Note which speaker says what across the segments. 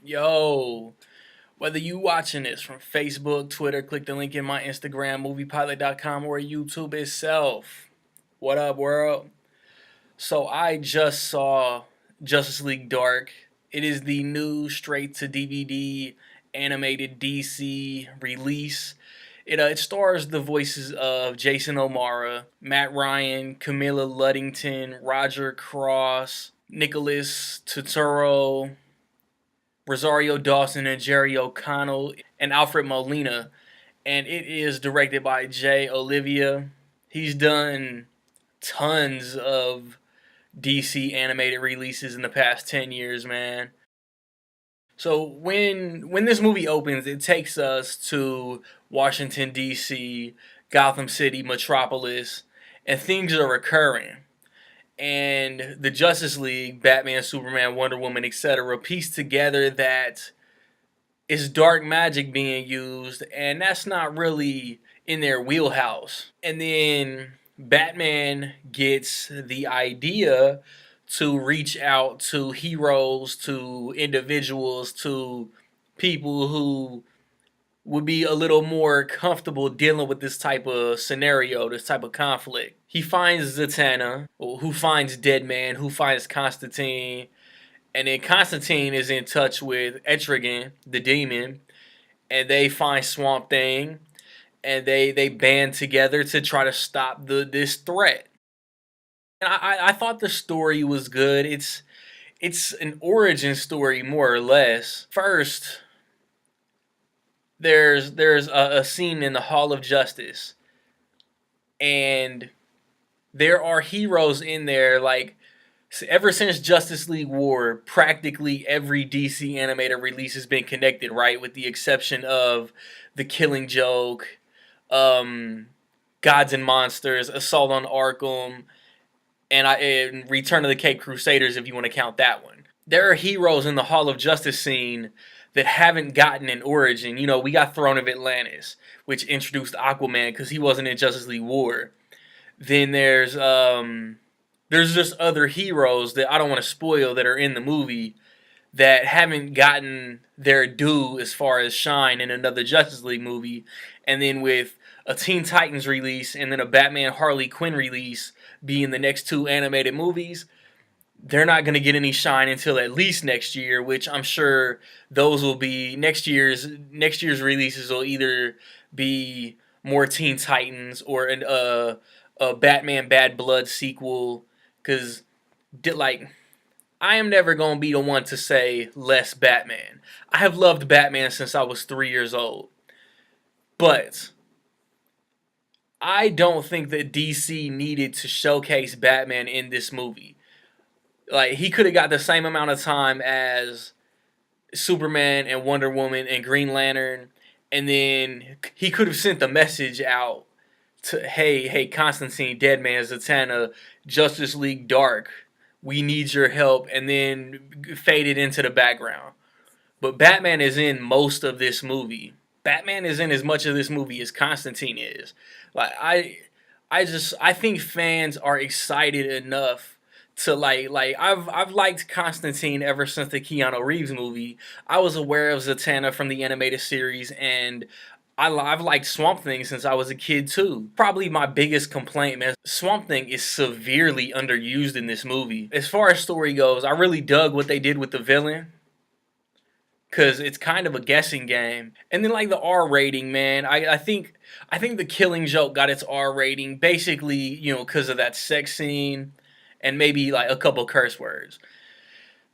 Speaker 1: Yo, whether you watching this from Facebook, Twitter, click the link in my Instagram, moviepilot.com, or YouTube itself. What up, world? So I just saw Justice League Dark. It is the new straight to DVD animated DC release. It stars the voices of Jason O'Mara, Matt Ryan, Camilla Luddington, Roger Cross, Nicholas Turturro, Rosario Dawson and Jerry O'Connell and Alfred Molina, and it is directed by Jay Olivia. He's done tons of DC animated releases in the past 10 years, man. So when this movie opens, it takes us to Washington D.C., Gotham City, Metropolis, and things are occurring. And the Justice League, Batman, Superman, Wonder Woman, etc., piece together that it's dark magic being used, and that's not really in their wheelhouse. And then Batman gets the idea to reach out to heroes, to individuals, to people who would be a little more comfortable dealing with this type of scenario, this type of conflict. He finds Zatanna, who finds Deadman, who finds Constantine, and then Constantine is in touch with Etrigan, the demon, and they find Swamp Thing, and they band together to try to stop this threat. And I thought the story was good. It's an origin story more or less. First, there's a scene in the Hall of Justice, and there are heroes in there like ever since Justice League War, practically every DC animated release has been connected, right? With the exception of The Killing Joke, Gods and Monsters, Assault on Arkham, and Return of the Cape Crusaders, if you want to count that one. There are heroes in the Hall of Justice scene that haven't gotten an origin. You know, we got Throne of Atlantis, which introduced Aquaman because he wasn't in Justice League War. Then there's just other heroes that I don't want to spoil that are in the movie that haven't gotten their due as far as shine in another Justice League movie. And then with a Teen Titans release and then a Batman Harley Quinn release being the next two animated movies, they're not going to get any shine until at least next year, which I'm sure those will be next year's releases will either be more Teen Titans or a Batman Bad Blood sequel, because like I am never going to be the one to say less Batman. I have loved Batman since I was 3 years old. But I don't think that DC needed to showcase Batman in this movie. Like, he could have got the same amount of time as Superman and Wonder Woman and Green Lantern, and then he could have sent the message out to, hey, Constantine, Deadman, Zatanna, Justice League Dark, we need your help, and then faded into the background. But Batman is in most of this movie. Batman is in as much of this movie as Constantine is. Like I think fans are excited enough to like I've liked Constantine ever since the Keanu Reeves movie. I was aware of Zatanna from the animated series, and I've liked Swamp Thing since I was a kid too. Probably my biggest complaint, man, Swamp Thing is severely underused in this movie. As far as story goes, I really dug what they did with the villain, because it's kind of a guessing game. And then like the R rating, man, I think the Killing Joke got its R rating basically, because of that sex scene and maybe like a couple curse words.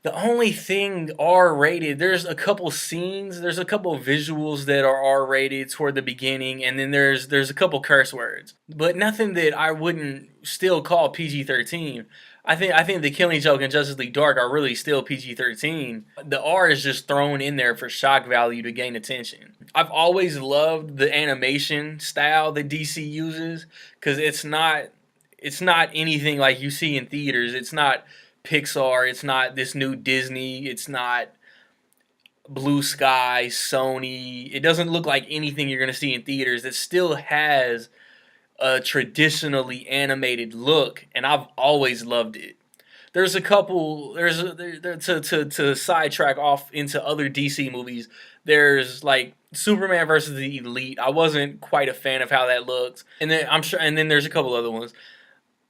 Speaker 1: The only thing R rated, there's a couple scenes, there's a couple visuals that are R rated toward the beginning, and then there's a couple curse words, but nothing that I wouldn't still call PG-13. I think the Killing Joke and Justice League Dark are really still PG-13. The R is just thrown in there for shock value to gain attention. I've always loved the animation style that DC uses, because it's not anything like you see in theaters. It's not Pixar, it's not this new Disney, it's not Blue Sky, Sony. It doesn't look like anything you're going to see in theaters. It still has a traditionally animated look, and I've always loved it. there's a couple. To sidetrack off into other DC movies. There's like Superman versus the Elite. I wasn't quite a fan of how that looked, and then I'm sure. And then there's a couple other ones.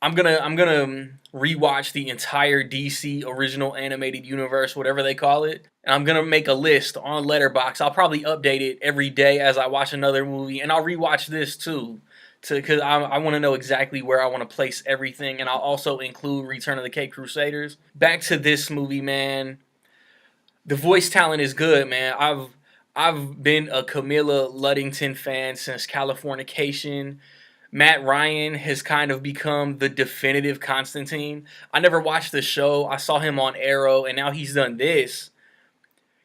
Speaker 1: I'm gonna rewatch the entire DC original animated universe, whatever they call it, and I'm gonna make a list on Letterboxd. I'll probably update it every day as I watch another movie, and I'll rewatch this too, because I want to know exactly where I want to place everything, and I'll also include Return of the Cape Crusaders. Back to this movie, man. The voice talent is good, man. I've been a Camilla Luddington fan since Californication. Matt Ryan has kind of become the definitive Constantine. I never watched the show. I saw him on Arrow, and now he's done this.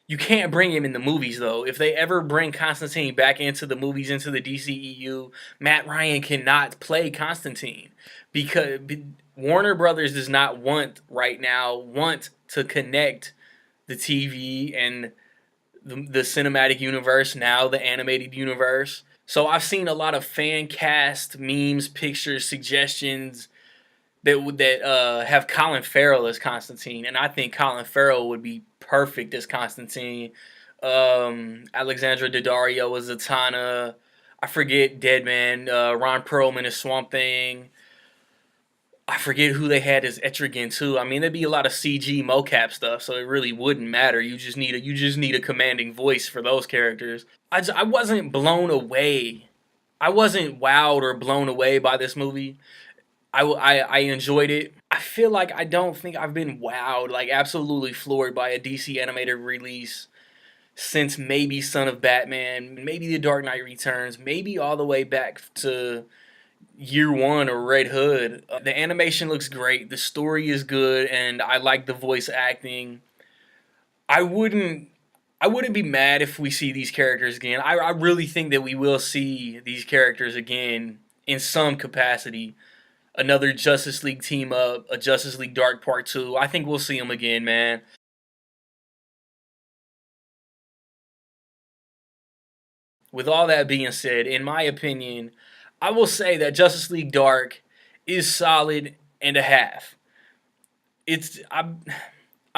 Speaker 1: You can't bring him in the movies, though. If they ever bring Constantine back into the movies, into the DCEU, Matt Ryan cannot play Constantine because Warner Brothers does not want to connect the TV and the cinematic universe, now the animated universe. So I've seen a lot of fan cast memes, pictures, suggestions that have Colin Farrell as Constantine, and I think Colin Farrell would be perfect as Constantine. Alexandra Daddario as Zatanna. I forget Deadman. Ron Perlman as Swamp Thing. I forget who they had as Etrigan too. I mean, there'd be a lot of CG mocap stuff, so it really wouldn't matter. You just need a commanding voice for those characters. I wasn't blown away. I wasn't wowed or blown away by this movie. I enjoyed it. I feel like I don't think I've been wowed, like absolutely floored by a DC animated release since maybe Son of Batman, maybe The Dark Knight Returns, maybe all the way back to Year One or Red Hood. The animation looks great, the story is good, and I like the voice acting. I wouldn't I wouldn't be mad if we see these characters again. I really think that we will see these characters again in some capacity. Another Justice League team up, a Justice League Dark Part 2. I think we'll see them again, man. With all that being said, in my opinion, I will say that Justice League Dark is solid and a half. I'm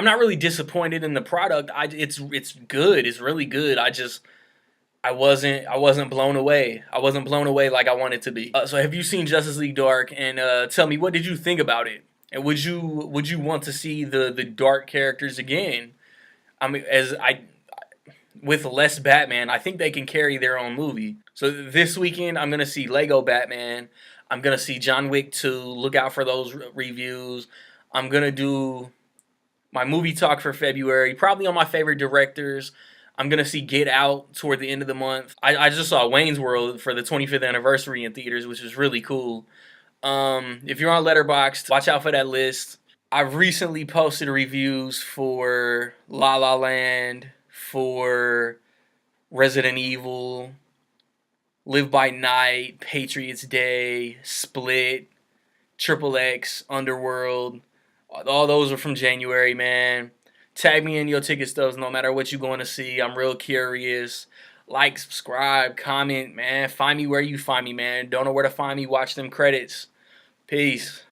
Speaker 1: not really disappointed in the product. It's good. It's really good. I wasn't blown away. I wasn't blown away like I wanted to be. So have you seen Justice League Dark? And tell me, what did you think about it? And would you want to see the dark characters again? I mean, as I with less Batman, I think they can carry their own movie. So this weekend, I'm gonna see Lego Batman. I'm gonna see John Wick 2. Look out for those reviews. I'm gonna do my movie talk for February, probably on my favorite directors. I'm gonna see Get Out toward the end of the month. I just saw Wayne's World for the 25th anniversary in theaters, which is really cool. If you're on Letterboxd, watch out for that list. I've recently posted reviews for La La Land, for Resident Evil, Live by Night, Patriots Day, Split, Triple X, Underworld. All those are from January, man. Tag me in your ticket stubs no matter what you're going to see. I'm real curious. Like, subscribe, comment, man. Find me where you find me, man. Don't know where to find me. Watch them credits. Peace.